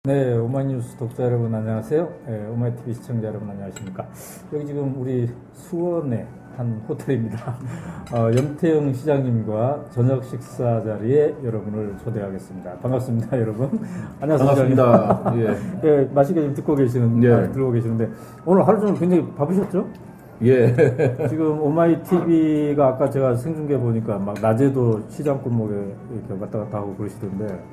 네, 오마이뉴스 독자 여러분 안녕하세요. 네, 오마이TV 시청자 여러분 안녕하십니까. 여기 지금 우리 수원의 한 호텔입니다. 염태영 시장님과 저녁 식사 자리에 여러분을 초대하겠습니다. 반갑습니다, 여러분. 안녕하세요. 반갑습니다. 예. 예, 맛있게 좀 듣고 계시는, 예. 들고 계시는데, 오늘 하루 종일 굉장히 바쁘셨죠? 예. 지금 오마이TV가 아까 제가 생중계 보니까 막 낮에도 시장 골목에 이렇게 왔다 갔다 하고 그러시던데,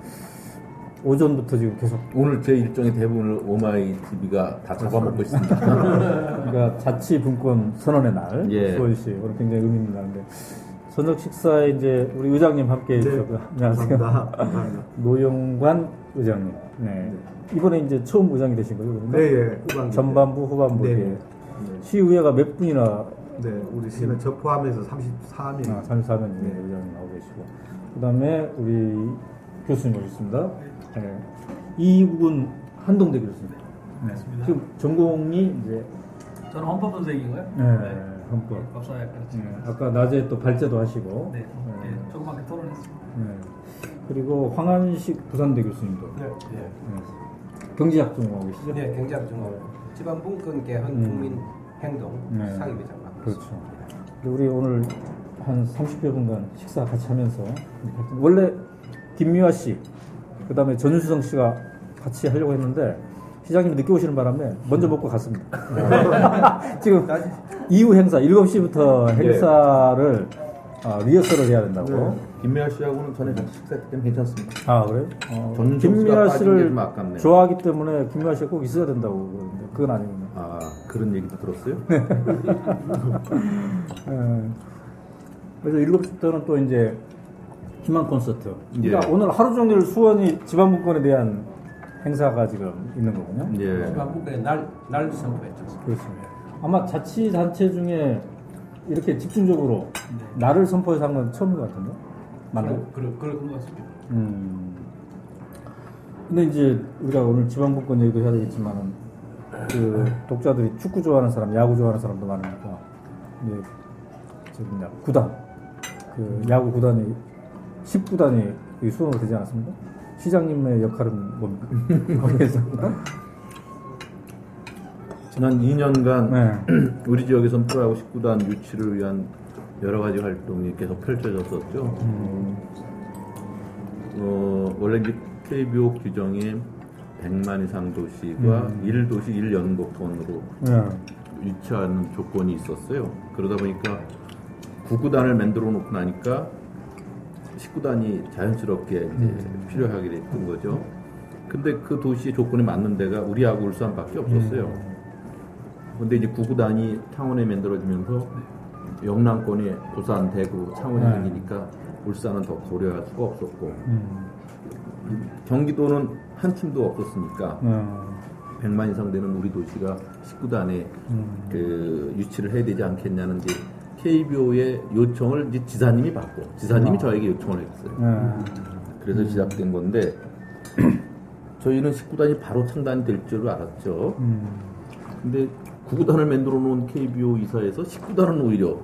오전부터 지금 계속. 오늘 제 일정의 대부분을 오마이 TV가 다 잡아먹고 있습니다. 그러니까 자치분권 선언의 날, 예. 수원시 오늘 굉장히 의미 있는 날인데 저녁 식사에 이제 우리 의장님 함께 해주셨고요. 네. 안녕하세요. 감사합니다. 노영관 의장님. 네. 이번에 이제 처음 의장이 되신 거죠? 그런데? 네, 예. 후반기. 전반부, 후반부. 네. 네. 네. 시의회가 몇 분이나? 네, 우리 시는 저 포함해서 34명. 34명 네. 의장님 나오고 계시고. 그 다음에 우리 교수님 오셨습니다. 네. 이국은 한동대 교수님. 네. 지금 전공이 이제 저는 헌법 분석이고요. 네, 헌법. 법사학과. 네, 아까 낮에 또 발제도 하시고. 네, 조그맣게 토론했습니다. 네. 그리고 황한식 부산대 교수님도. 네, 네. 경제학 전공하고 계시죠? 네, 경제학 전공. 지방분권 개헌 국민 행동 네. 상임위장 맡고 그렇죠. 있습니다. 우리 오늘 한 30여 분간 식사 같이 하면서 원래 김미화 씨, 그 다음에 전유수성 씨가 같이 하려고 했는데 시장님이 늦게 오시는 바람에 먼저 먹고 갔습니다. 지금 이후 행사 7시부터 행사를 리허설을 해야 된다고. 네. 김미아 씨하고는 전에 같이 식사했기 때문에 괜찮습니다. 아, 그래요? 김미아 씨를 좋아하기 때문에 김미아 씨가 꼭 있어야 된다고 그러는데 그건 아니군요. 아, 그런 얘기도 들었어요? 네. 그래서 7시부터는 또 이제 희망 콘서트. 그러니까 예. 오늘 하루 종일 수원이 지방분권에 대한 행사가 지금 있는 거군요. 예. 지방분권의 날 선포했죠. 그렇습니다. 아마 자치단체 중에 이렇게 집중적으로 날을 선포해서 한 건 처음인 것 같은데? 맞나요? 그럴 것 같습니다. 근데 이제 우리가 오늘 지방분권 얘기도 해야 되겠지만은 그 독자들이 축구 좋아하는 사람, 야구 좋아하는 사람도 많으니까 이제 저기 구단, 그 야구 구단이 10구단이 수원으로 되지 않았습니까? 시장님의 역할은 뭡니까? 거기에서 지난 2년간 네. 우리 지역에선 프로야구 19단 유치를 위한 여러 가지 활동이 계속 펼쳐졌었죠. 원래 이제 KBO 규정에 100만 이상 도시가 1도시 1연고권으로 유치하는 조건이 있었어요. 그러다 보니까 9구단을 만들어 놓고 나니까 19단이 자연스럽게 이제 필요하게 됐던 거죠. 근데 그 도시의 조건에 맞는 데가 우리하고 울산밖에 없었어요. 근데 이제 9구단이 창원에 만들어지면서 영남권이 부산, 대구, 창원이 생기니까 울산은 더 고려할 수가 없었고 경기도는 한 팀도 없었으니까 100만 이상 되는 우리 도시가 19단에 그 유치를 해야 되지 않겠냐는 이제 KBO의 요청을 이제 지사님이 받고 지사님이 저에게 요청을 했어요. 그래서 시작된 건데 저희는 19단이 바로 창단이 될 줄 알았죠. 근데 9구단을 만들어 놓은 KBO 이사에서 19단은 오히려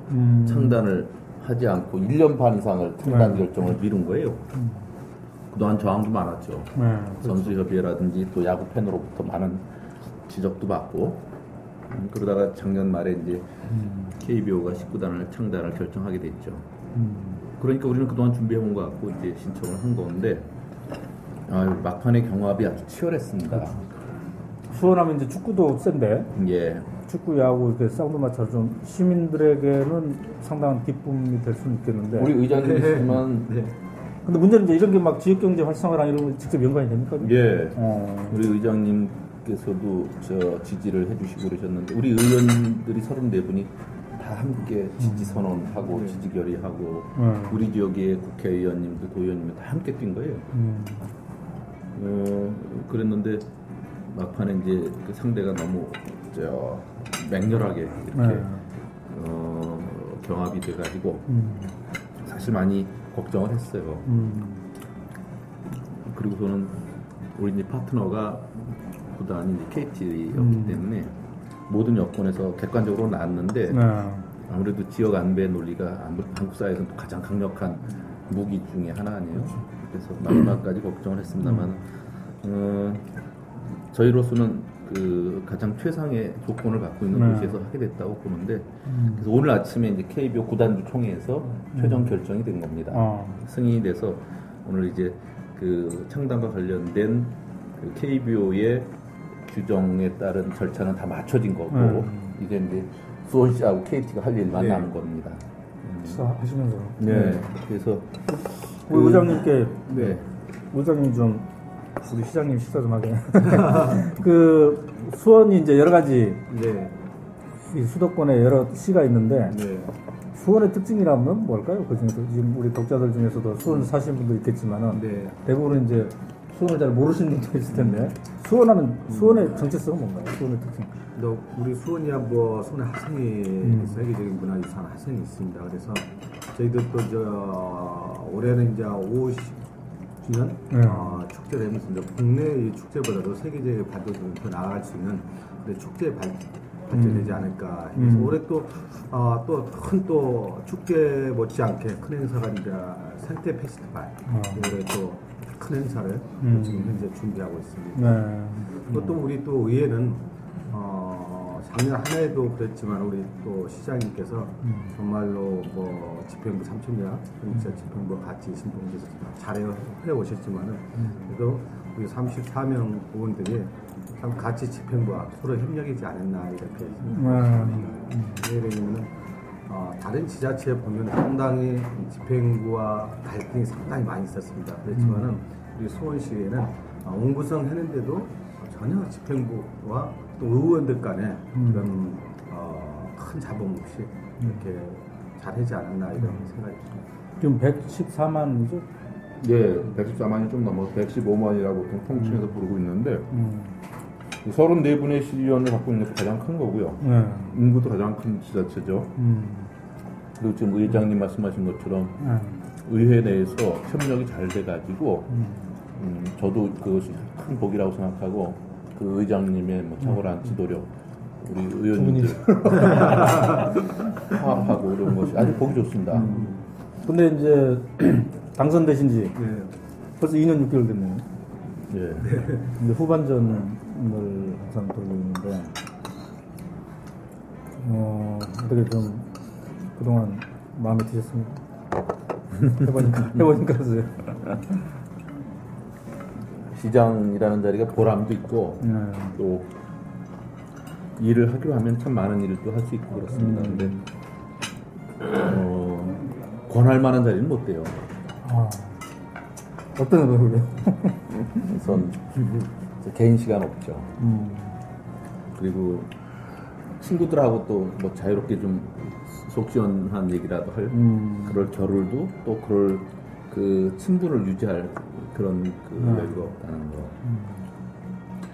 창단을 하지 않고 1년 반 이상을 창단 결정을 미룬 거예요. 그동안 저항도 많았죠. 선수협의회라든지 또 야구 팬으로부터 많은 지적도 받고 그러다가 작년 말에 이제 KBO가 19단을 창단을 결정하게 됐죠. 그러니까 우리는 그동안 준비해온 것 같고 이제 신청을 한 건데 막판의 경합이 아주 치열했습니다. 수원하면 이제 축구도 센데 예. 축구, 야구 이렇게 쌍두마차로 좀 시민들에게는 상당한 기쁨이 될 수는 있겠는데 우리 의장님이시지만 네. 근데 문제는 이제 이런 게 막 지역경제 활성화랑 이런 거 직접 연관이 됩니까? 예. 우리 의장님께서도 저 지지를 해주시고 그러셨는데 우리 의원들이 34분이 다 함께 지지 선언하고 지지 결의하고 우리 지역의 국회의원님들, 도의원님들 다 함께 뛴 거예요. 그랬는데 막판에 이제 그 상대가 너무 맹렬하게 이렇게 경합이 돼가지고 사실 많이 걱정을 했어요. 그리고 저는 우리 이제 파트너가 구단이 이제 KT였기 때문에 모든 여건에서 객관적으로 나왔는데 아무래도 지역 안배 논리가 한국 사회에서는 가장 강력한 무기 중에 하나 아니에요. 그래서 마지막까지 걱정을 했습니다만 저희로서는 그 가장 최상의 조건을 갖고 있는 도시에서 하게 됐다고 보는데 그래서 오늘 아침에 이제 KBO 구단주 총회에서 최종 결정이 된 겁니다. 승인이 돼서 오늘 이제 그 창단과 관련된 그 KBO의 규정에 따른 절차는 다 맞춰진 거고 이제 수원시하고 KT가 할 일만 남은 겁니다. 하시면서. 네. 그래서 우리 의장님께 네. 의장님 좀 우리 시장님 식사 좀 하게. 그 수원이 이제 여러 가지 네. 이 수도권에 여러 시가 있는데 네. 수원의 특징이라면 뭘까요? 그 중에서 지금 우리 독자들 중에서도 수원 사시는 분도 있겠지만은 네. 대부분은 이제 수원을 잘 모르시는 분도 있을 텐데 수원하면 수원의 정체성은 뭔가요? 수원의 특징. 우리 수원이야 뭐 수원의 하성이 세계적인 문화유산 하성이 있습니다. 그래서 저희들도 올해는 이제 50주년 축제를 하면서 이제 국내 축제보다도 세계적인 발전으로 더 나아갈 수 있는 축제에 발전되지 않을까. 그래서 올해 또 축제 못지않게 큰 행사가 이제 생태 페스티벌 올해 또 큰 행사를 지금 현재 준비하고 있습니다. 또 우리 또 의회는 작년 한 해도 그랬지만 우리 또 시장님께서 정말로 뭐 집행부 3,000명 진짜 집행부 같이 신봉에서 잘 해오셨지만은 그래도 우리 34명 의원들이 참 같이 집행부와 서로 협력이지 않았나 이렇게 생각합니다. 왜냐면은 다른 지자체에 보면 상당히 집행부와 갈등이 상당히 많이 있었습니다. 그렇지만은 우리 수원시에는 옹구성 했는데도 전혀 집행부와 또 의원들 간에 그런 큰 잡음 없이 이렇게 잘하지 않았나 이런 생각이 듭니다. 지금 114만이죠? 예, 114만이 좀 넘어서 115만이라고 보통 통칭해서 부르고 있는데 34분의 시의원을 갖고 있는 게 가장 큰 거고요. 인구도 가장 큰 지자체죠. 그리고 지금 의장님 말씀하신 것처럼 의회 내에서 협력이 잘 돼가지고 저도 그것이 큰 복이라고 생각하고 그 의장님의 뭐 탁월한 지도력, 우리 의원님들 화합하고 이런 것이 아주 보기 좋습니다. 근데 이제 당선되신 지 벌써 2년 6개월 됐네요. 예. 근데 후반전을 항상 돌고 있는데 어떻게 좀 그동안 마음에 드셨습니까? 해보니까 그러세요. 시장이라는 자리가 보람도 있고 또 일을 하기로 하면 참 많은 일을 또 할 수 있고 그렇습니다. 근데 권할 만한 자리는 못 돼요. 어떤 의도로 우선 개인 시간 없죠. 그리고 친구들하고 또 뭐 자유롭게 좀 속 시원한 얘기라도 할 그럴 겨를도 또 그럴 그 친분을 유지할 그런 그 여유가 없다는 거.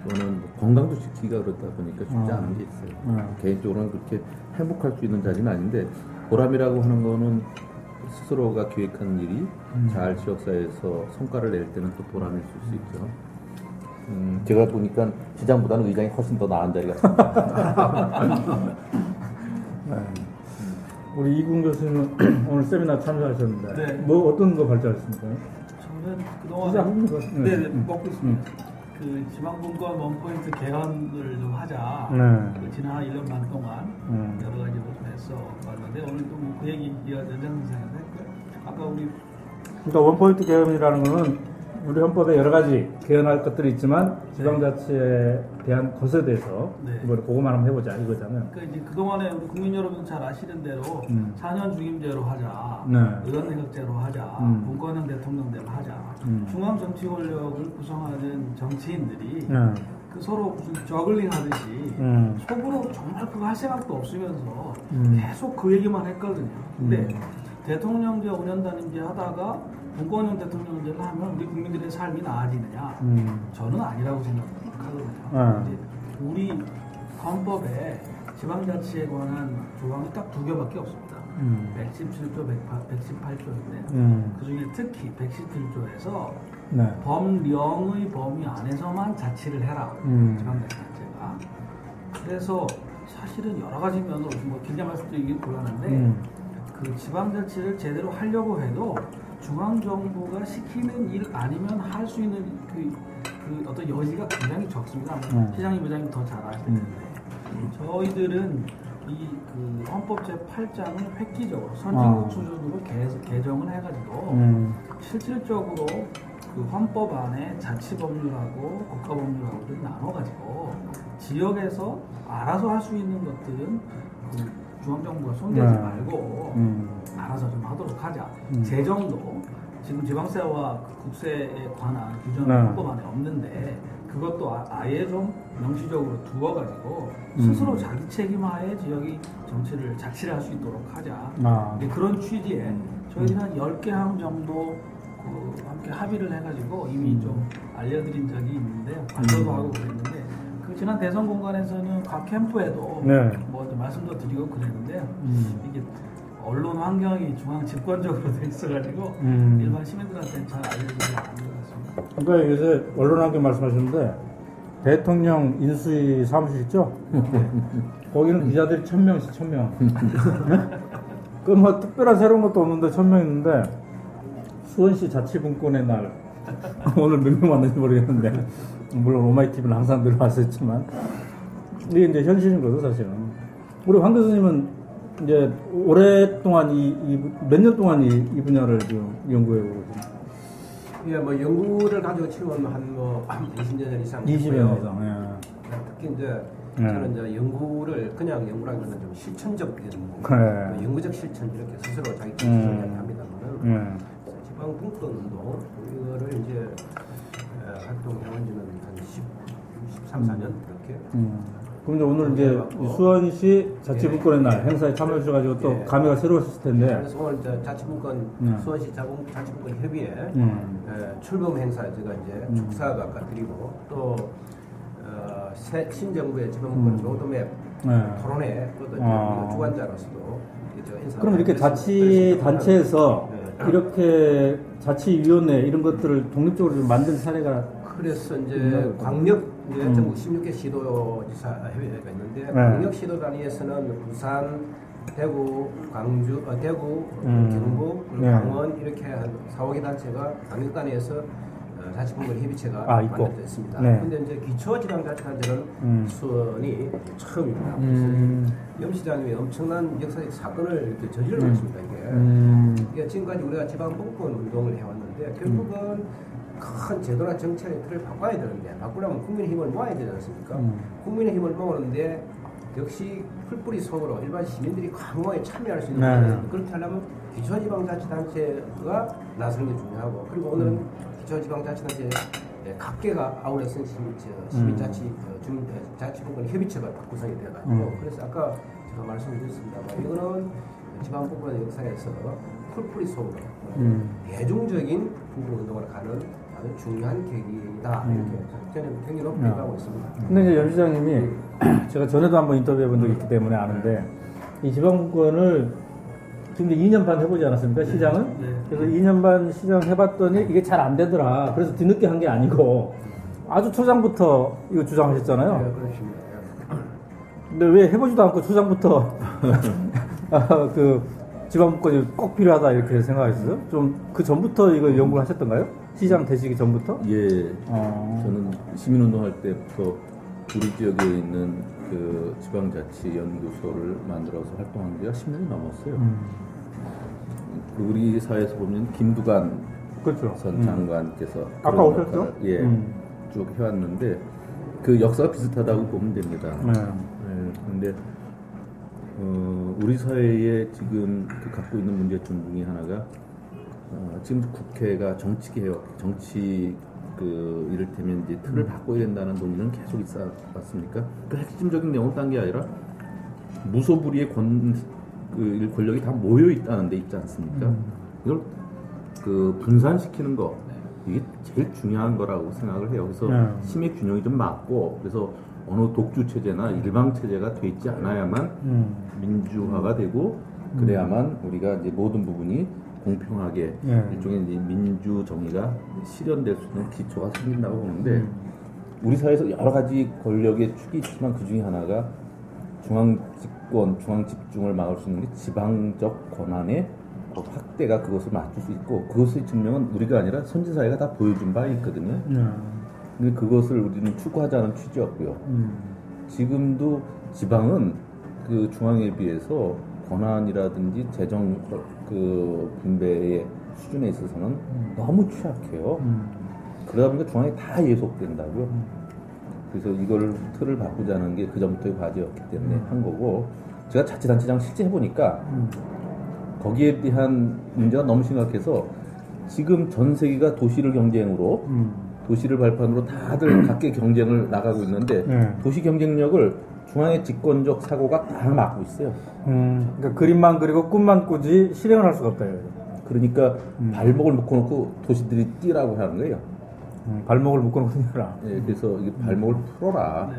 저는 건강도 지키기가 그렇다 보니까 쉽지 않은 게 있어요. 개인적으로는 그렇게 행복할 수 있는 자리는 아닌데 보람이라고 하는 거는 스스로가 기획한 일이 잘 지역사회에서 성과를 낼 때는 또 보람이 있을 수 있죠. 제가 보니까 시장보다는 의장이 훨씬 더 나은 자리 같습니다. 우리 이군 교수님은 오늘 세미나 참여하셨는데 네. 뭐 어떤 거 발전했습니까? 저는 그동안 시작합니까? 먹고 있습니다. 그 지방분권 원포인트 개헌을 좀 하자. 그 지난 한 1년 반 동안 여러 가지로 좀 했어 왔는데 오늘 또 그 얘기 연장선상에서 했고요. 아까 우리 그러니까 원포인트 개헌이라는 거는 우리 헌법에 여러 가지 개헌할 것들이 있지만 지방자치에 대한 것에 대해서 이번에 그거만 한번 해보자 이거잖아요. 그러니까 이제 그동안에 우리 국민 여러분 잘 아시는 대로 4년 중임제로 하자, 의원내각제로 하자, 분권형 대통령제로 하자, 중앙 정치 권력을 구성하는 정치인들이 그 서로 무슨 저글링 하듯이 속으로 정말 그거 할 생각도 없으면서 계속 그 얘기만 했거든요. 근데 대통령제 5년 단임제 하다가 분권형 대통령제를 하면 우리 국민들의 삶이 나아지느냐? 저는 아니라고 생각하거든요. 근데 우리 헌법에 지방자치에 관한 조항이 딱 2개밖에 없습니다. 117조, 118조인데 그 중에 특히 117조에서 법령의 범위 안에서만 자치를 해라. 지방자치제가. 그래서 사실은 여러 가지 면으로 뭐 길게 말씀드리기 곤란한데 그 지방자치를 제대로 하려고 해도 중앙정부가 시키는 일 아니면 할 수 있는 그 그 어떤 여지가 굉장히 적습니다. 시장님 부장님 더 잘 아실 텐데 저희들은 그 헌법 제8장을 획기적으로 선진국 수준으로 개정을 해가지고 실질적으로 그 헌법 안에 자치법률하고 국가법률하고를 나눠가지고 지역에서 알아서 할 수 있는 것들은 그 중앙정부가 손대지 말고 알아서 좀 하도록 하자. 재정도 지금 지방세와 국세에 관한 규정은 헌법 안에 없는데 그것도 아예 좀 명시적으로 두어가지고 스스로 자기 책임하에 지역이 정치를 자치를 할 수 있도록 하자. 그런 취지에 저희는 한 10개 항 정도 함께 합의를 해가지고 이미 좀 알려드린 적이 있는데 발표도 하고 그랬는데 그 지난 대선 공간에서는 각 캠프에도 뭐 말씀도 드리고 그랬는데 이게 언론 환경이 중앙 집권적으로 돼 있어가지고 일반 시민들한테는 잘 알려지지 않는 것 같습니다. 그러니까 요새 언론 환경 말씀하셨는데 대통령 인수위 사무실 있죠? 거기는 기자들이 1000명씩 1000명. 그 뭐 특별한 새로운 것도 없는데 1000명 있는데 수원시 자치분권의 날 오늘 몇 명 왔는지 모르겠는데 물론 오마이TV는 항상 늘 왔었지만 이게 이제 현실인 거죠 사실은. 우리 황 교수님은 이제 오랫동안 몇 년 동안 이 분야를 좀 연구해오고 계십니다. 예, 뭐 연구를 가지고 치면 한 20년 이상. 20년 이상. 예. 특히 이제 저는 이제 연구를 그냥 연구라기보다는 좀 실천적 연구적 실천 이렇게 스스로 자기 실천을 합니다만은 지방분권운동 이거를 이제 활동해온 지는 한 13, 14년 이렇게. 그럼 이제 오늘 이제 수원시 자치분권의 날 행사에 참여해 주셔가지고 또 감회가 새로우셨을 텐데. 그래서 오늘 이제 자치분권 수원시 자치분권 협의회 출범 행사 제가 이제 축사도 아까 드리고 또 새 신정부의 지방분권 로드맵 토론회 또 주관자로서도 인사. 그럼 이렇게 자치 단체에서 이렇게 자치위원회 이런 것들을 독립적으로 좀 만든 사례가 그래서 이제 광역 전국 16개 시도지사 협의회가 있는데 광역 시도 단위에서는 부산, 대구, 광주, 대구, 경북, 강원 이렇게 한 4-5개 단체가 광역 단위에서 자치분권 협의체가 만들어져 있습니다. 그런데 이제 기초지방자치단체는 수원이 처음입니다. 염 시장님이 엄청난 역사적 사건을 이렇게 저질러 놓습니다. 이게 지금까지 우리가 지방분권 운동을 해왔는데 결국은 큰 제도나 정책의 틀을 바꿔야 되는데 바꾸려면 국민의 힘을 모아야 되지 않습니까? 국민의 힘을 모으는데 역시 풀뿌리 속으로 일반 시민들이 광범위하게 참여할 수 있는 그렇게 하려면 기초지방자치단체가 나서는 게 중요하고 그리고 오늘은 기초지방자치단체 각계가 아울러서 시민자치분권 협의체가 구성이 되어가지고 그래서 아까 제가 말씀드렸습니다만 이거는 지방분권 역사에서 풀뿌리 속으로 대중적인 분권운동을 가는 아주 중요한 계기다 이렇게 저는 굉장히 높게 생각하고 있습니다. 근데 이제 염 시장님이 제가 전에도 한번 인터뷰해 본 적이 있기 때문에 아는데 이 지방분권을 지금 2년 반 해보지 않았습니까? 시장은? 그래서 2년 반 시장 해봤더니 이게 잘 안 되더라. 그래서 뒤늦게 한 게 아니고 아주 초장부터 이거 주장하셨잖아요. 네, 그렇습니다. 근데 왜 해보지도 않고 초장부터 그 지방분권이 꼭 필요하다 이렇게 생각하셨어요? 좀 그 전부터 이거 연구를 하셨던가요? 시장 되시기 전부터? 예. 저는 시민운동할 때부터 우리 지역에 있는 그 지방자치연구소를 만들어서 활동한 지가 10년이 넘었어요. 우리 사회에서 보면 김두관 그렇죠. 전 장관께서 아까 오셨죠? 예, 쭉 해왔는데 그 역사가 비슷하다고 보면 됩니다. 그런데 우리 사회에 지금 갖고 있는 문제점 중에 하나가 지금 국회가 정치개혁, 정치 이를테면 이제 틀을 바꿔야 된다는 논의는 계속 있어 왔습니까? 그 핵심적인 내용은 딴 게 아니라 무소불위의 권력이 다 모여 있다는 데 있지 않습니까? 이걸 분산시키는 거 이게 제일 중요한 거라고 생각을 해요. 그래서 힘의 균형이 좀 맞고 그래서 어느 독주 체제나 일방 체제가 돼 있지 않아야만 민주화가 되고 그래야만 우리가 이제 모든 부분이 공평하게 일종의 이제 민주 정의가 실현될 수 있는 기초가 생긴다고 보는데 우리 사회에서 여러 가지 권력의 축이 있지만 그 중에 하나가 중앙 집권, 중앙 집중을 막을 수 있는 게 지방적 권한의 확대가 그것을 맞출 수 있고 그것의 증명은 우리가 아니라 선진사회가 다 보여준 바 있거든요. 근데 그것을 우리는 추구하자는 취지였고요. 지금도 지방은 그 중앙에 비해서 권한이라든지 재정 그 분배의 수준에 있어서는 너무 취약해요. 그러다 보니까 중앙에 다 예속된다고요. 그래서 이걸 틀을 바꾸자는 게 그 전부터의 과제였기 때문에 한 거고, 제가 자치단체장 실제 해보니까 거기에 대한 문제가 너무 심각해서 지금 전 세계가 도시를 경쟁으로 도시를 발판으로 다들 각계 경쟁을 나가고 있는데 도시 경쟁력을 중앙의 집권적 사고가 다 막고 있어요. 그러니까 그림만 그리고 꿈만 꾸지 실행을 할 수가 없다. 그러니까 발목을 묶어놓고 도시들이 뛰라고 하는 거예요. 발목을 묶어놓고 뛰라. 네, 그래서 이게 발목을 풀어라.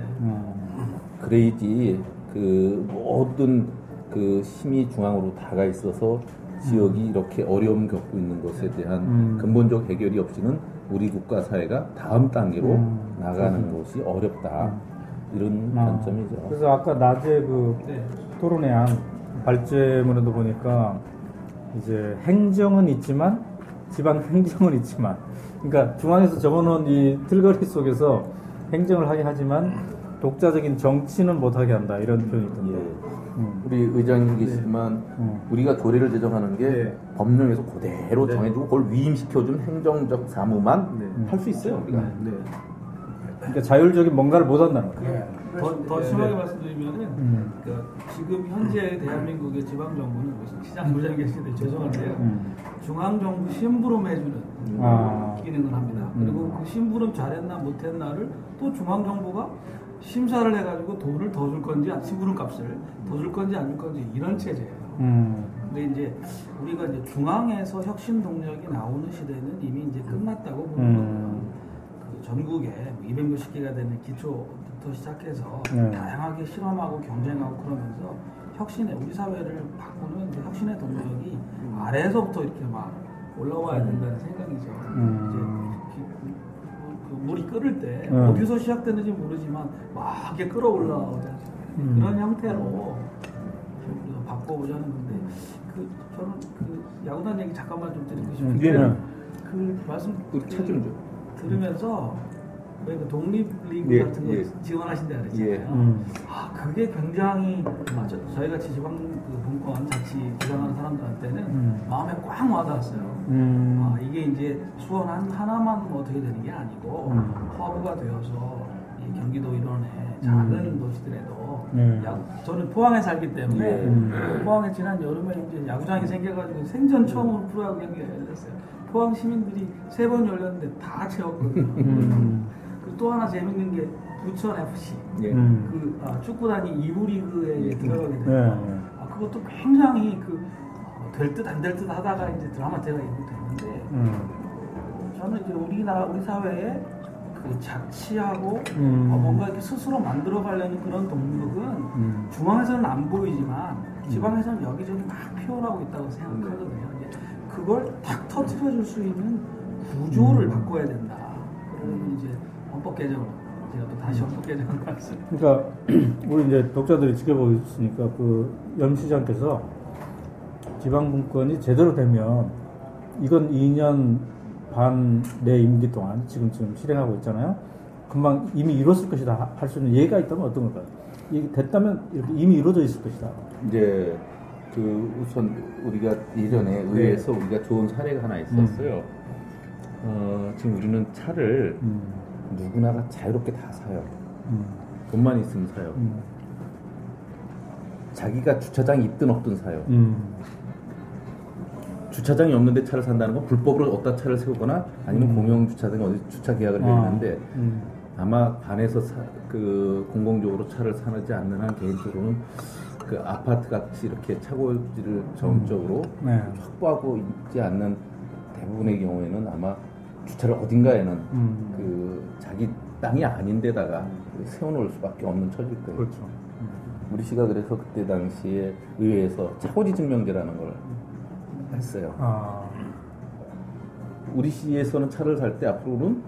그래야지 그 모든 그 힘이 중앙으로 다가 있어서 지역이 이렇게 어려움 겪고 있는 것에 대한 근본적 해결이 없이는 우리 국가 사회가 다음 단계로 나가는 것이 어렵다. 이런 관점이죠. 그래서 아까 낮에 그 토론회 한 발제문에도 보니까 이제 행정은 있지만 지방 행정은 있지만, 그러니까 중앙에서 적어놓은 이 틀거리 속에서 행정을 하게 하지만 독자적인 정치는 못하게 한다, 이런 표현이 있던데. 우리 의장님 계시지만 우리가 조례를 제정하는 게 법령에서 그대로 정해주고 그걸 위임시켜준 행정적 사무만 할 수 있어요, 우리가. 그러니까 자율적인 뭔가를 못 한다는 거예요. 더 심하게 말씀드리면은 그러니까 지금 현재 대한민국의 지방 정부는 시장 부장 계시는데 죄송한데요. 중앙 정부 심부름 해주는 기능을 합니다. 그리고 그 심부름 잘했나 못했나를 또 중앙 정부가 심사를 해가지고 돈을 더 줄 건지, 심부름 값을 더 줄 건지 안 줄 건지, 이런 체제예요. 근데 이제 우리가 이제 중앙에서 혁신 동력이 나오는 시대는 이미 이제 끝났다고 보는 거고요. 전국에 200몇십 개가 되는 기초부터 시작해서 다양하게 실험하고 경쟁하고 그러면서 혁신의, 우리 사회를 바꾸는 혁신의 동력이 아래에서부터 이렇게 막 올라와야 된다는 생각이죠. 이제 그 물이 끓을 때 어디서 시작되는지 모르지만 막 이렇게 끌어올라오죠. 그런 형태로 바꿔보자는 건데, 저는 그 야구단 얘기 잠깐만 좀 드리고 싶은데, 그 말씀 들으면서 왜 그 독립리그 같은 거 지원하신다 그랬잖아요. 그게 굉장히 저희같이 지방 그 분권 자치 주장하는 사람들한테는 마음에 꽉 와닿았어요. 이게 이제 수원 하나만 뭐 어떻게 되는 게 아니고 허브가 되어서 이 경기도 일원의 작은 도시들에도 저는 포항에 살기 때문에 포항에 지난 여름에 이제 야구장이 생겨가지고 생전 처음으로 프로야구 경기가 열렸어요. 포항 시민들이 3번 열렸는데 다 채웠거든요. 그리고 또 하나 재밌는 게 부천 FC 그 축구단이 2부 리그에 들어가게 됐어요. 그것도 굉장히 될 듯 안 될 듯 하다가 이제 드라마화가 됐는데, 저는 이제 우리 사회에 그 자치하고 뭔가 이렇게 스스로 만들어가려는 그런 동력은 중앙에서는 안 보이지만 지방에서는 여기저기 막 피어나고 있다고 생각하거든요. 이제 그걸 탁 터뜨려줄 수 있는 구조를 바꿔야 된다. 그러면 이제 헌법 개정을, 제가 또 다시 헌법 개정을 말씀. 그러니까 우리 이제 독자들이 지켜보고 있으니까 그 염 시장께서 지방 분권이 제대로 되면 이건 2년 반 내 임기 동안 지금 실행하고 있잖아요. 금방 이미 이뤘을 것이다 할 수 있는 예가 있다면 어떤 걸까요? 이게 됐다면 이렇게 이미 이루어져 있을 것이다. 이제 우선 우리가 예전에 의회에서 우리가 좋은 사례가 하나 있었어요. 지금 우리는 차를 누구나가 자유롭게 다 사요. 돈만 있으면 사요. 자기가 주차장이 있든 없든 사요. 주차장이 없는데 차를 산다는 건 불법으로 어디다 차를 세우거나 아니면 공영 주차장에 어디 주차 계약을 해야 되는데, 아마 반에서 공공적으로 차를 사지 않는 한 개인적으로는 그 아파트 같이 이렇게 차고지를 전적으로 확보하고 있지 않는 대부분의 경우에는 아마 주차를 어딘가에는 그 자기 땅이 아닌데다가 세워놓을 수밖에 없는 처지일 거예요. 그렇죠. 우리 시가 그래서 그때 당시에 의회에서 차고지 증명제라는 걸 했어요. 우리 시에서는 차를 살 때 앞으로는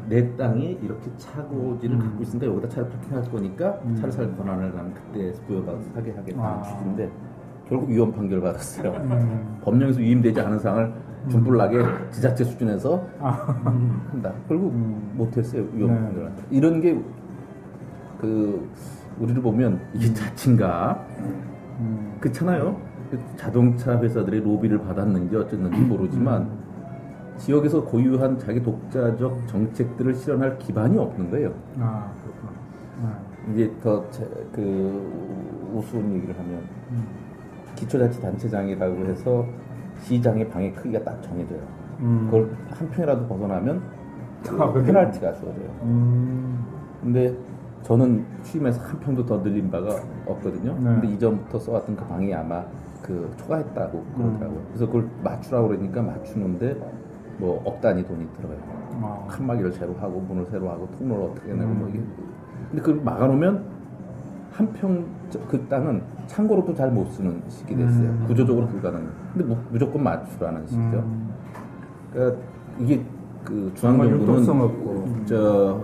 내 땅이 이렇게 차고지를 갖고 있으니까 여기다 차를 파킹할 거니까 차를 살 권한을 나는 그때 부여받아서 사게 하겠다는 취지인데 결국 위헌 판결 받았어요. 법령에서 위임되지 않은 사항을 준불나게 지자체 수준에서 한다. 결국 못했어요. 위험분들한테. 이런 게 우리를 보면 이게 자친가 그렇잖아요. 자동차 회사들의 로비를 받았는지 어쨌는지 모르지만 지역에서 고유한 자기 독자적 정책들을 실현할 기반이 없는 거예요. 그렇구나. 이제 더 우스운 얘기를 하면 기초자치단체장이라고 해서 시장의 방의 크기가 딱 정해져요. 그걸 한 평이라도 벗어나면 페널티가 주어져요. 근데 저는 취임해서 한 평도 더 늘린 바가 없거든요. 근데 이전부터 써왔던 그 방이 아마 초과했다고 그러더라고요. 그래서 그걸 맞추라고 그러니까 맞추는데 뭐 억 단위 돈이 들어가요. 칸막이를 새로 하고 문을 새로 하고 통로를 어떻게 내고 뭐 이게. 근데 그걸 막아놓으면 한 평 그 땅은 창고로도 잘 못 쓰는 식이 됐어요. 구조적으로 불가능. 근데 무조건 맞추라는 식이죠. 그러니까 이게 중앙정부는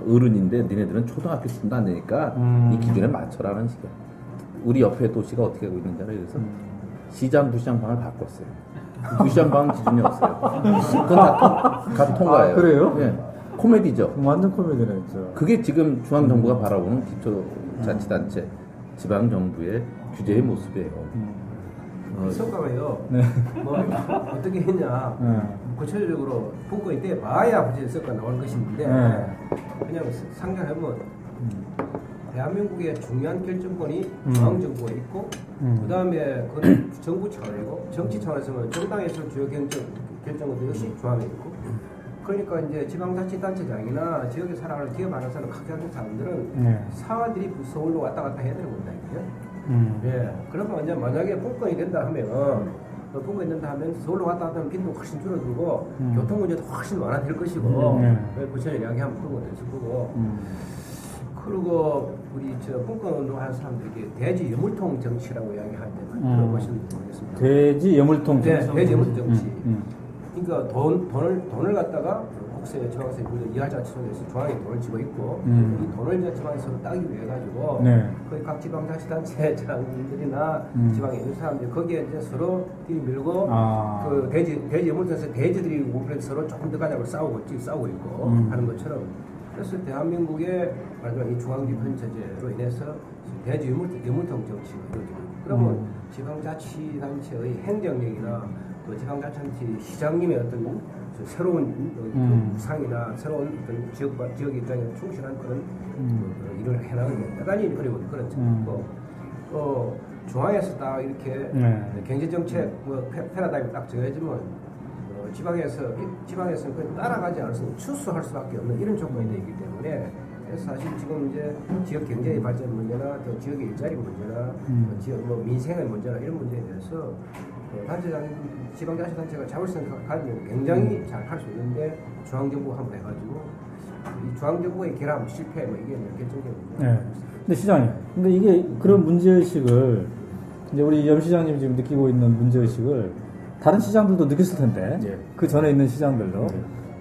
어른인데 니네들은 초등학교 수준도 안 되니까 이 기준에 맞춰라는 식이야. 우리 옆에 도시가 어떻게 하고 있는지 알아요? 그래서 시장, 부시장 방을 바꿨어요. 부시장 방 기준이 없어요. 그건 다 통과예요. 그래요? 네. 코미디죠. 완전 코미디네, 진짜. 그게 지금 중앙정부가 바라보는 기초자치단체, 지방정부의 규제의 모습이에요. 성과가요. 뭐 어떻게 했냐. 구체적으로 분권이 돼 봐야 부재 성과 나올 것인데 그냥 상상해보면 대한민국의 중요한 결정권이 중앙정부가 있고 그 다음에 그건 정부 차원이고 정치 차원에서는 정당에서 주요 결정권도 역시 중앙에 있고 그러니까 이제 지방자치단체장이나 지역에 살아가는 기업하는 사람 각각의 사람들은 사람들이 서울로 왔다 갔다 해야 되는 겁니다. 예. 그러면 이제 만약에 분권이 된다 하면 분권이 된다 하면 서울로 왔다 갔다 하면 빈도 훨씬 줄어들고 교통 문제도 훨씬 완화될 것이고 부처님 이야기하면 그런 것도 있을 거고 그리고 우리 분권 운동하는 사람들에게 대지 유물통 정치라고 이야기할 때 들어보시는지 모르겠습니다. 대지 유물통 정치. 네, 대지 유물통 정치. 그러니까 돈을 갖다가 국세, 중앙세, 이하자치소에서 중앙에 돈을 쥐고 있고 이 돈을 이제 지방에서 따기 위해 가지고 거의 각 지방자치단체장들이나 지방에 있는 사람들이 거기에 이제 서로 들이밀고 그 대지 유물통에서 대지들이 서로 조금 더 가자고 싸우고 있고 하는 것처럼. 그래서 대한민국의 마지막 이 중앙집권 체제로 인해서 대지 유물통 정치가 이루어지고 그러면 지방자치단체의 행정력이나 또 지방자치단체 시장님의 어떤 새로운 구상이나 새로운 어떤 지역 입장에 충실한 그런 일을 해나가는 대단히 어려운 그런 점이고 또 중앙에서 딱 이렇게 경제정책 패러다임이 딱 정해지면 지방에서는 그걸 따라가지 않을 수 없는 추수할 수밖에 없는 이런 조건이 되기 때문에 그래서 사실 지금 이제 지역 경제의 발전 문제나 또 지역의 일자리 문제나 지역 민생의 문제나 이런 문제에 대해서 지방자치단체가 자율성을 가지면 굉장히 잘 할 수 있는데 중앙정부가 한번 해가지고 이 중앙정부의 결함, 실패 이게 결정적인 문제예요. 근데 시장님, 근데 이게 그런 문제의식을 이제 우리 염 시장님 지금 느끼고 있는 문제의식을 다른 시장들도 느꼈을 텐데 그 전에 있는 시장들도.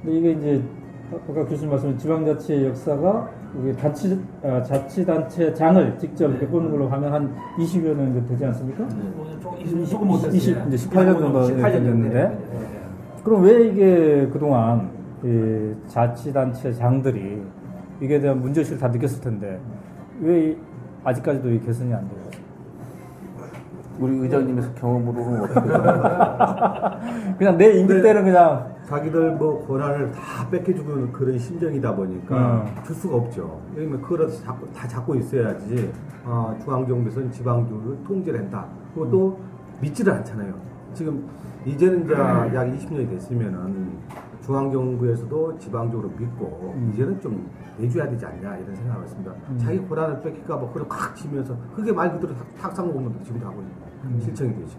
근데 이게 이제 아까 교수님 말씀하신 지방자치의 역사가 자치단체장을 직접 이렇게 뽑는 걸로 하면 한 20여 년 되지 않습니까? 조금 못 됐어요. 이제 18년 정도 됐는데. 그럼 왜 이게 그동안 이 자치단체장들이 이게 대한 문제의식을 다 느꼈을 텐데 왜 아직까지도 이 개선이 안 돼요? 우리 의장님에서 경험으로는 어떻게 그냥 내 임기 때는 그냥 자기들 뭐 권한을 다 뺏겨주는 그런 심정이다 보니까 줄 수가 없죠. 왜냐면 그거라도 다 잡고 있어야지 중앙정부에서는 지방정부를 통제를 한다. 그리고 또 믿지를 않잖아요. 지금 이제는 이제 약 20년이 됐으면은 중앙정부에서도 지방적으로 믿고 이제는 좀 내줘야 되지 않냐 이런 생각을 했습니다. 자기 권한을 뺏길까 봐 그걸 꽉 치면서 그게 말 그대로 탁상공무도 지금도 하고 있는 실정이 되죠.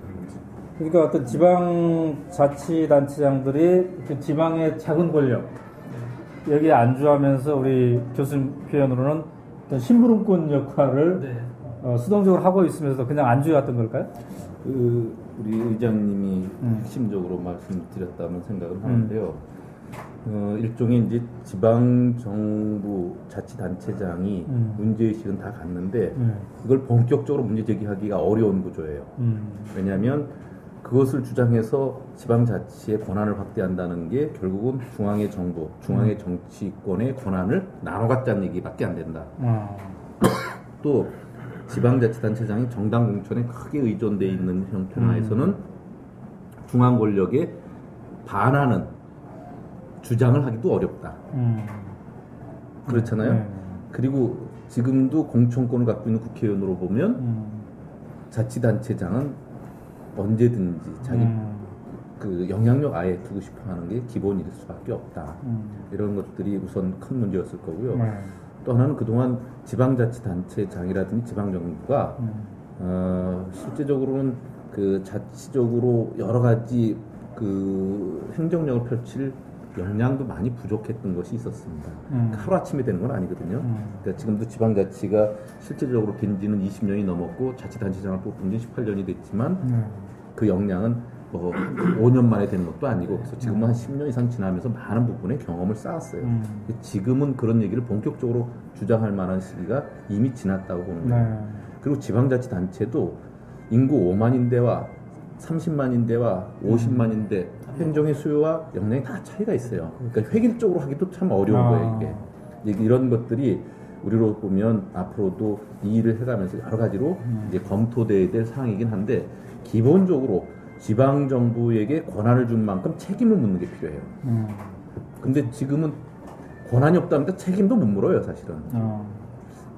그러니까 어떤 지방자치단체장들이 그 지방의 작은 권력 여기에 안주하면서 우리 교수님 표현으로는 어떤 심부름꾼 역할을 수동적으로 하고 있으면서 그냥 안주해왔던 걸까요? 우리 의장님이 핵심적으로 말씀드렸다는 생각을 하는데요. 일종의 이제 지방정부 자치단체장이 문제의식은 다 갔는데 그걸 본격적으로 문제 제기하기가 어려운 구조예요. 왜냐하면 그것을 주장해서 지방자치의 권한을 확대한다는 게 결국은 중앙의 정부, 중앙의 정치권의 권한을 나눠 갖자는 얘기밖에 안 된다. 또 지방자치단체장이 정당 공천에 크게 의존돼 있는 형태에서는 중앙 권력에 반하는 주장을 하기도 어렵다. 그렇잖아요. 그리고 지금도 공천권을 갖고 있는 국회의원으로 보면 자치단체장은 언제든지 자기 그 영향력 아예 두고 싶어 하는 게 기본일 수밖에 없다. 이런 것들이 우선 큰 문제였을 거고요. 또 하나는 그동안 지방자치단체장이라든지 지방정부가 실제적으로는 그 자치적으로 여러 가지 그 행정력을 펼칠 역량도 많이 부족했던 것이 있었습니다. 하루아침에 되는 건 아니거든요. 그러니까 지금도 지방자치가 실질적으로 된 지는 20년이 넘었고 자치단체장을 뽑은 지 18년이 됐지만 그 역량은 뭐 5년 만에 되는 것도 아니고 그래서 지금은 한 10년 이상 지나면서 많은 부분에 경험을 쌓았어요. 지금은 그런 얘기를 본격적으로 주장할 만한 시기가 이미 지났다고 보는 거예요. 그리고 지방자치단체도 인구 5만인대와 30만인대와 50만인대 행정의 수요와 역량이 다 차이가 있어요. 그러니까 획일적으로 하기도 참 어려운 거예요, 이게. 이런 것들이 우리로 보면 앞으로도 이 일을 해가면서 여러 가지로 이제 검토돼야 될 사항이긴 한데 기본적으로 지방정부에게 권한을 준 만큼 책임을 묻는 게 필요해요. 근데 지금은 권한이 없다니까 책임도 못 물어요, 사실은.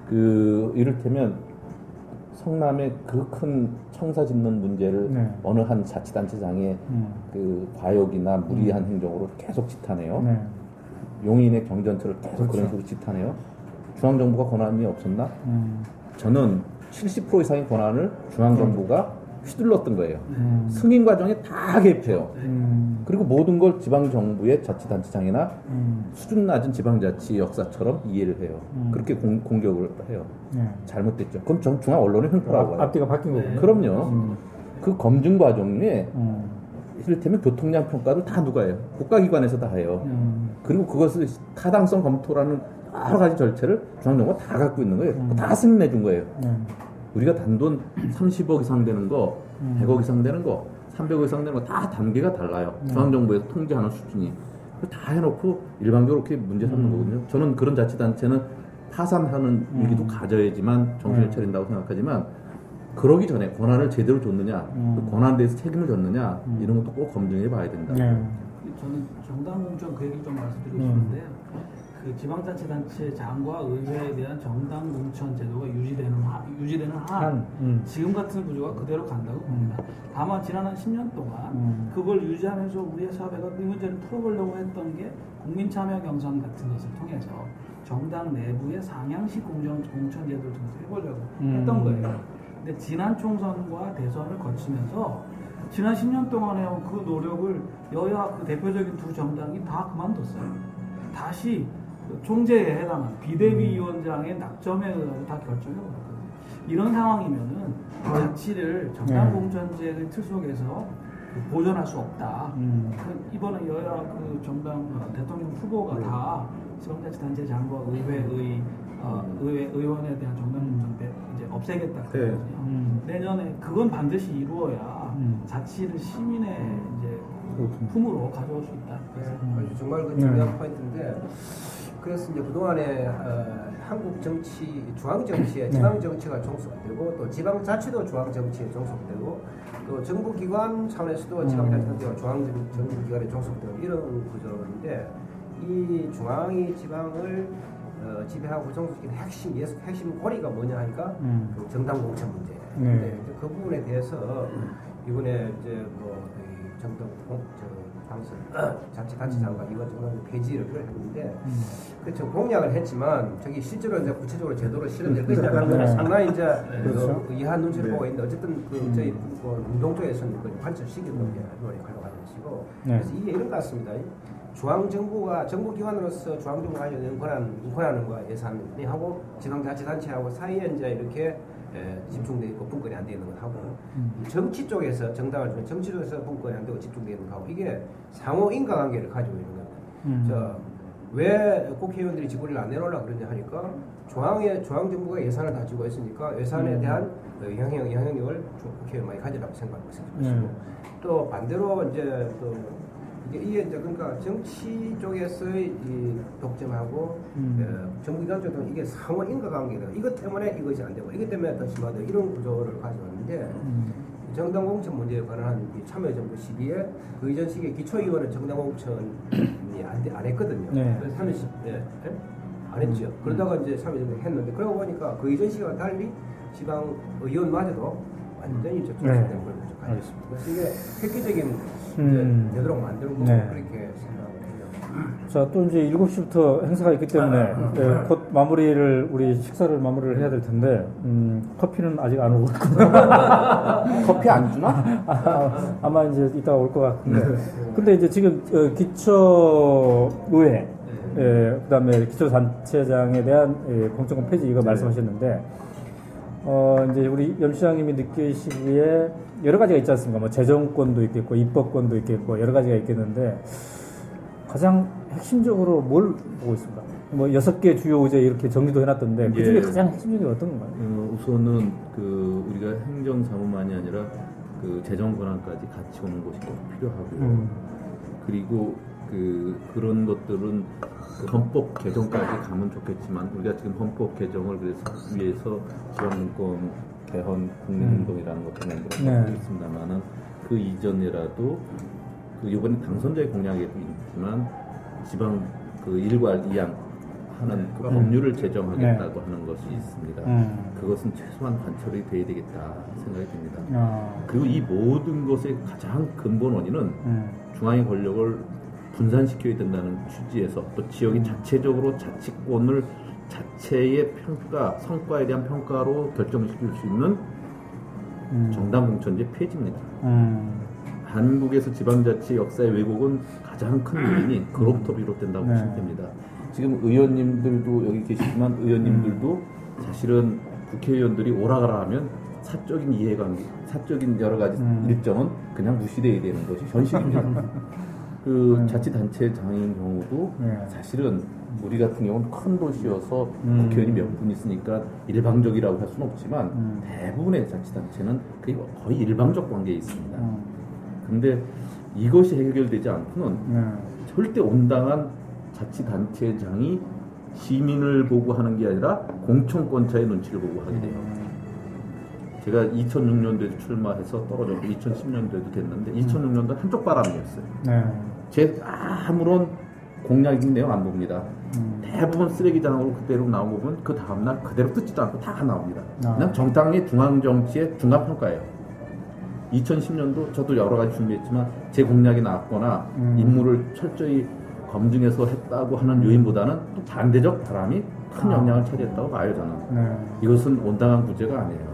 그 이를테면 성남의 그 큰 청사 짓는 문제를 어느 한 자치단체장의 그 과욕이나 무리한 행정으로 계속 지탄해요. 용인의 경전철을 계속 그런 식으로 지탄해요. 중앙정부가 권한이 없었나? 저는 70% 이상의 권한을 중앙정부가 휘둘렀던 거예요. 승인 과정에 다 개입해요. 그리고 모든 걸 지방정부의 자치단체장이나 수준 낮은 지방자치 역사처럼 이해를 해요. 그렇게 공격을 해요. 잘못됐죠. 그럼 중앙 언론의 횡포라고 해요. 앞뒤가 바뀐 거군요. 그럼요. 그 검증 과정에 이를테면 교통량 평가를 다 누가 해요? 국가기관에서 다 해요. 그리고 그것을 타당성 검토라는 여러 가지 절차를 중앙정부가 다 갖고 있는 거예요. 다 승인해 준 거예요. 우리가 단돈 30억 이상 되는 거, 100억 이상 되는 거, 300억 이상 되는 거 다 단계가 달라요. 중앙정부에서 통제하는 수준이. 다 해놓고 일방적으로 그렇게 문제 삼는 거거든요. 저는 그런 자치단체는 파산하는 위기도 가져야지만 정신을 차린다고 생각하지만 그러기 전에 권한을 제대로 줬느냐, 그 권한에 대해서 책임을 졌느냐 이런 것도 꼭 검증해 봐야 된다. 저는 정당 공천 그 얘기 좀 말씀드리고 싶은데 그 지방자치단체장과 의회에 대한 정당 공천 제도가 유지되는 한 지금 같은 구조가 그대로 간다고 봅니다. 다만 지난 한 10년 동안 그걸 유지하면서 우리의 사회가 이 문제를 풀어보려고 했던 게 국민참여 경선 같은 것을 통해서 정당 내부의 상향식 공천 제도를 통해서 해보려고 했던 거예요. 근데 지난 총선과 대선을 거치면서 지난 10년 동안 해온 그 노력을 여야 그 대표적인 두 정당이 다 그만뒀어요. 다시 총재에 해당한 비대위원장의 낙점에 의해서 다 결정을 받거든요. 이런 상황이면은 자치를 정당 공천제의 틀 속에서 보존할 수 없다. 이번에 여야 그 정당 대통령 후보가 다 지방자치단체장과 의원에 대한 정당 공천제 이제 없애겠다 그러거든요. 내년에 그건 반드시 이루어야 자치를 시민의 이제 품으로 가져올 수 있다. 정말 그 중요한 포인트인데. 그래서 이제 그동안에 한국 정치, 중앙 정치에 지방 정치가 종속되고 또 지방 자치도 중앙 정치에 종속되고 또 정부 기관 차원에서도 지방 자치단체가 중앙 정부 기관에 종속되고 이런 구조인데 이 중앙이 지방을 지배하고 종속시키는 핵심 고리가 뭐냐 하니까 그 정당 공천 문제. 근데 그 부분에 대해서 이번에 이제 뭐 정당 당선 자치단체장과 이것저것 폐지를 했는데 그렇죠. 공약을 했지만 저기 실제로 이제 구체적으로 제도로 실현될 것이냐 하면 상당히 이제 이한 눈치를 보고 있는데 어쨌든 그 저희 운동 쪽에서는 그 관철시키는 역할을 하는 것이고 그래서 이게 이런 것 같습니다. 중앙정부가 정부기관으로서 중앙정부 관련된 권한과 예산이 하고 지방자치단체하고 사이에 이제 이렇게 집중되어 있고 분권이 안 되어 있는 것하고 정치 쪽에서 정당을 주면 정치 쪽에서 분권이 안 되고 집중되어 있는 것하고 이게 상호 인과관계를 가지고 있는 겁니다. 왜 국회의원들이 직권을 안 내놓으려고 그러냐 하니까 중앙정부가 예산을 다 주고 있으니까 예산에 대한 영향력을 국회에 많이 가지라고 생각하고 있습니다. 또 반대로 이제 또 이게 이제 그러니까 정치 쪽에서의 이 독점하고 정부기관 쪽은 이게 상호 인과관계다. 이것 때문에 이것이 안 되고 이것 때문에 더 심하다. 이런 구조를 가져왔는데 정당 공천 문제에 관한 참여정부 시기에 그 이전 시기에 기초의원은 정당 공천이 안 했거든요. 그래서 30, 안 했죠. 그러다가 이제 참여정부 했는데 그러고 보니까 그 이전 시기와 달리 지방 의원마저도 완전히 저쪽에서 된 걸 가졌습니다. 그래서 이게 획기적인 되도록 만들고 그렇게 생각을 해요. 자, 또 이제 7시부터 행사가 있기 때문에 곧 마무리를 우리 식사를 마무리를 해야 될 텐데 커피는 아직 안 오고 있구나. 커피 안 주나? 아마 이제 이따가 올 것 같은데. 근데 이제 지금 기초의회 그다음에 기초단체장에 대한 공천권 폐지 이거 말씀하셨는데 이제 우리 염 시장님이 느끼시기에 여러 가지가 있지 않습니까? 뭐 재정권도 있겠고 입법권도 있겠고 여러 가지가 있겠는데 가장 핵심적으로 뭘 보고 있습니까? 뭐 6개 주요 의제 이렇게 정리도 해놨던데 그 중에 가장 핵심적인 어떤 건가요? 우선은 그 우리가 행정사무만이 아니라 그 재정 권한까지 같이 오는 것이 꼭 필요하고요. 그리고 그런 것들은 그 헌법 개정까지 가면 좋겠지만 우리가 지금 헌법 개정을 위해서 지방분권 개헌 국민운동이라는 것도 만들어서 있습니다만은 그 이전이라도 그 이번에 당선자의 공약에도 있지만 지방 그 일괄 이양 하는 그 법률을 제정하겠다고 하는 것이 있습니다. 그것은 최소한 관철이 돼야 되겠다 생각이 듭니다. 그리고 이 모든 것의 가장 근본 원인은 중앙의 권력을 분산시켜야 된다는 취지에서 또 지역이 자체적으로 자치권을 자체의 평가, 성과에 대한 평가로 결정시킬 수 있는 정당 공천제 폐지입니다. 한국에서 지방자치 역사의 왜곡은 가장 큰 요인이 그로부터 비롯된다고 보시면 됩니다. 지금 의원님들도 여기 계시지만 의원님들도 사실은 국회의원들이 오라가라 하면 사적인 이해관계, 사적인 여러 가지 일정은 그냥 무시되어야 되는 것이 현실입니다. 그 자치단체장인 경우도 사실은 우리 같은 경우는 큰 도시여서 국회의원이 몇 분 있으니까 일방적이라고 할 수는 없지만 대부분의 자치단체는 거의 일방적 관계에 있습니다. 그런데 이것이 해결되지 않고는 절대 온당한 자치단체장이 시민을 보고 하는 게 아니라 공천권자의 눈치를 보고 하게 돼요. 제가 2006년도에 출마해서 떨어졌고 2010년도에도 됐는데 2006년도 한쪽 바람이었어요. 제 아무런 공약인 내용 안 봅니다. 대부분 쓰레기장으로 그대로 나온 부분 그 다음날 그대로 듣지도 않고 다 나옵니다. 그냥 정당의 중앙정치의 중간평가예요. 2010년도 저도 여러 가지 준비했지만 제 공약이 나왔거나 인물을 철저히 검증해서 했다고 하는 요인보다는 또 반대적 바람이 큰 영향을 차지했다고 봐요, 저는. 이것은 온당한 구제가 아니에요.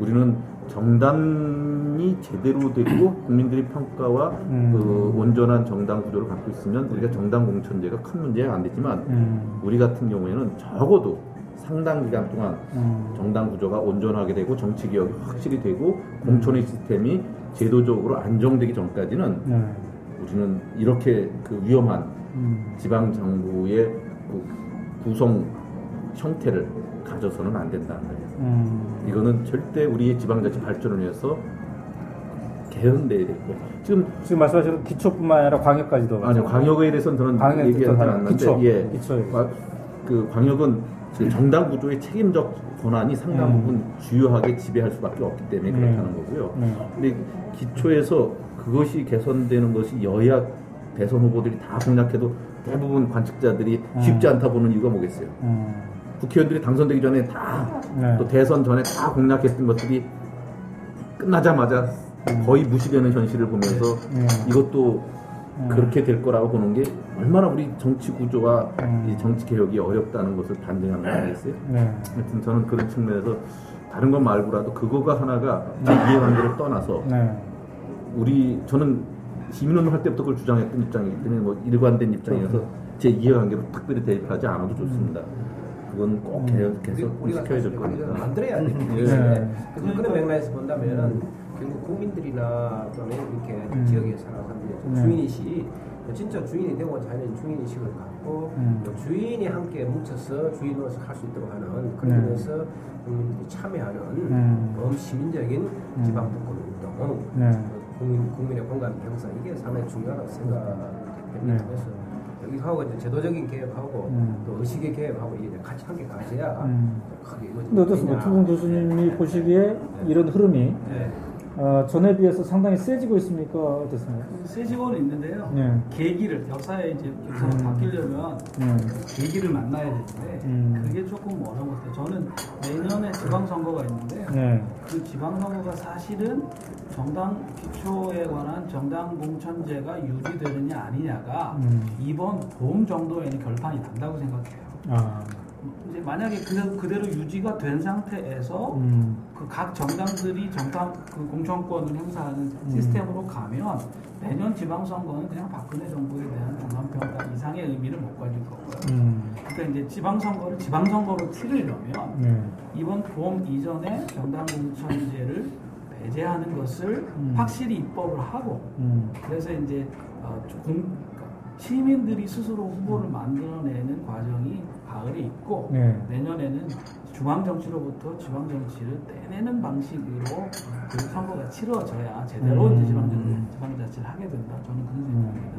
우리는 정당이 제대로 되고 국민들의 평가와 그 온전한 정당 구조를 갖고 있으면 우리가 정당 공천제가 큰 문제가 안 되지만 우리 같은 경우에는 적어도 상당 기간 동안 정당 구조가 온전하게 되고 정치 개혁이 확실히 되고 공천의 시스템이 제도적으로 안정되기 전까지는 우리는 이렇게 그 위험한 지방 정부의 그 구성 형태를 가져서는 안 된다는 거예요. 이거는 절대 우리의 지방자치 발전을 위해서 개헌돼야 되고 지금 말씀하신 기초뿐만 아니라 광역까지도 아니요 광역에 대해서는 저는 얘기하지 않았는데 그 광역은 정당 구조의 책임적 권한이 상당 부분 주요하게 지배할 수밖에 없기 때문에 그렇다는 거고요. 근데 기초에서 그것이 개선되는 것이 여야 대선 후보들이 다 공략해도 대부분 관측자들이 쉽지 않다 보는 이유가 뭐겠어요? 국회의원들이 당선되기 전에 다 또 대선 전에 다 공략했던 것들이 끝나자마자 거의 무시되는 현실을 보면서 이것도 그렇게 될 거라고 보는 게 얼마나 우리 정치 구조와 이 정치 개혁이 어렵다는 것을 반증하는 거 아니겠어요? 하여튼 저는 그런 측면에서 다른 것 말고라도 그거가 하나가 제 이해관계를 떠나서 저는 시민운동 할 때부터 그걸 주장했던 입장이기 때문에 뭐 일관된 입장이어서 제 이해관계로 특별히 대입하지 않아도 좋습니다. 그건 꼭 개선시켜야 될 겁니다. 만들어야 돼요. 그런 맥락에서 본다면 결국 국민들이나 또는 이렇게 지역에 사는 사람들 주민이시 진짜 주인이 되고 자연인 주인의식을 갖고 또 주인이 함께 뭉쳐서 주인으로서 할 수 있도록 하는 그런 면에서 국민들이 참여하는 범시민적인 지방분권 운동, 국민의 공감 형성 이게 상당히 중요하다고 생각됩니다. 그래서 여기하고 이제 제도적인 개혁하고 또 의식의 개혁하고 이게 같이 함께 가셔야 크게 이루어집니다. 근데 어떻습니까? 투봉 교수님이 보시기에 이런 흐름이 전에 비해서 상당히 세지고 있습니까? 어떻습니까? 세지고는 있는데요. 계기를 역사에 이제 바뀌려면 계기를 만나야 되는데 그게 조금 어려운 것 같아요. 저는 내년에 지방선거가 있는데 그 지방선거가 사실은 정당 기초에 관한 정당 공천제가 유지되느냐 아니냐가 이번 봄 정도에는 결판이 난다고 생각해요. 이제 만약에 그대로 유지가 된 상태에서 그 각 정당들이 정당 그 공천권을 행사하는 시스템으로 가면 내년 지방선거는 그냥 박근혜 정부에 대한 중간평가 이상의 의미를 못 가질 거고요. 그러니까 이제 지방선거로 치르려면 이번 봄 이전에 정당 공천제를 배제하는 것을 확실히 입법을 하고 그래서 이제 시민들이 스스로 후보를 만들어내는 과정이 가을에 있고 내년에는 중앙정치로부터 지방정치를 떼내는 방식으로 그 선거가 치러져야 제대로 이제 지방자치를 하게 된다. 저는 그런 생각입니다.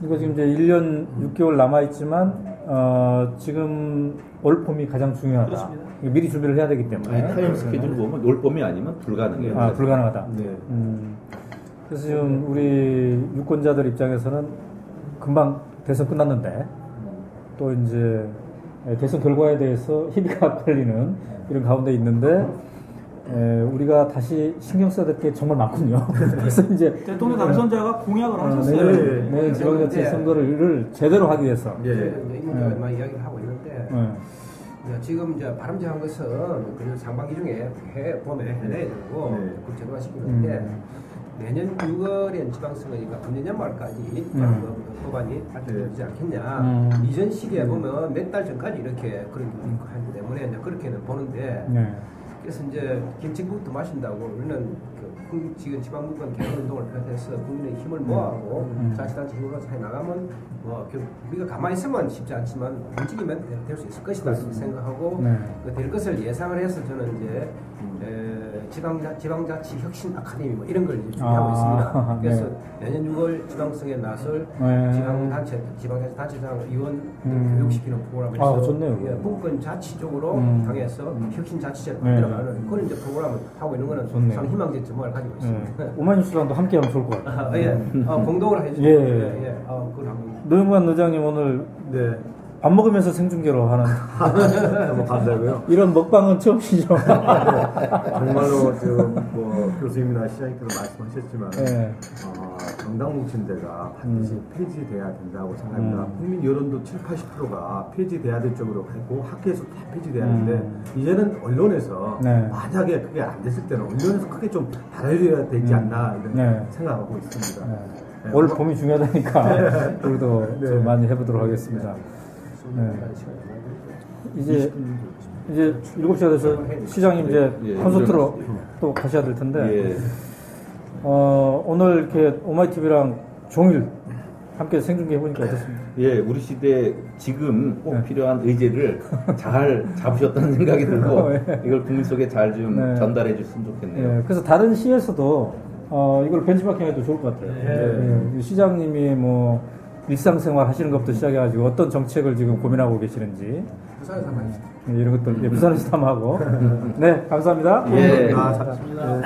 이거 지금 이제 1년 6개월 남아있지만 지금 올 봄이 가장 중요하다. 그렇습니다. 미리 준비를 해야 되기 때문에. 타임 스케줄 보면 올 봄이 아니면 불가능해요. 불가능하다. 그래서 지금 우리 유권자들 입장에서는 금방 대선 끝났는데 또 이제 대선 결과에 대해서 희비가 걸리는 이런 가운데 있는데 우리가 다시 신경 써야 될 게 정말 많군요. 그래서 이제 대통령 당선자가 공약을 하셨어요. 내 지방자치 선거를 제대로 하기 위해서. 이 문제가 많이 이야기를 하고 있는데 지금 이제 바람직한 것은 그 상반기 중에 봄에 해내야 되고 구체화시키는데 내년 6월엔 지방선거니까 금년 연말까지 법안이 발표되지 않겠냐. 이전 시기에 보면 몇 달 전까지 이렇게 그런 게 있고 하기 때문에 이제 그렇게는 보는데 그래서 이제 김치국도 마신다고 우리는 지금 지방분권 개헌운동을 펼쳐서 국민의 힘을 모아하고 자치단체 힘으로 해 나가면 우리가 가만히 있으면 쉽지 않지만 움직이면 될 수 있을 것이다 생각하고 될 것을 예상을 해서 저는 이제 지방자치 혁신 아카데미 뭐 이런 걸 준비하고 있습니다. 그래서 내년 6월 지방선거에 나설 지방자치 단체장 의원 교육시키는 프로그램을 해서 분권 자치 쪽으로 당해서 혁신 자치제를 만들어가는 그런 이제 프로그램을 하고 있는 거는 참 희망적인 전망을 가지고 있습니다. 오마이뉴스랑도 함께하면 좋을 것 같아요. 공동으로 해주시면 노영관 의장님 오늘 밥 먹으면서 생중계로 하는 감사하고요. 이런 먹방은 처음이죠. 정말로 교수님이나 시장님께서 말씀하셨지만 정당 공천제가 반드시 폐지돼야 된다고 생각합니다. 국민 여론도 70~80%가 폐지돼야 될 정도로 가고 학교에서 다 폐지돼야 하는데 이제는 언론에서 만약에 그게 안 됐을 때는 언론에서 크게 좀 다뤄야 되지 않나 이런 생각하고 있습니다. 올 봄이 중요하다니까 우리도 좀 많이 해보도록 하겠습니다. 이제 7시가 돼서 시장님 이제 콘서트로 또 가셔야 될 텐데 오늘 이렇게 오마이TV랑 종일 함께 생중계 해보니까 어떻습니까? 우리 시대에 지금 꼭 필요한 의제를 잘 잡으셨다는 생각이 들고 이걸 국민 속에 잘 좀 전달해 줬으면 좋겠네요. 그래서 다른 시에서도 이걸 벤치마킹해도 좋을 것 같아요. 시장님이 뭐 일상생활 하시는 것부터 시작해가지고 어떤 정책을 지금 고민하고 계시는지 부산에서 한번 하시죠. 이런 것들 부산에서 한번 하고 네 감사합니다. 감사합니다.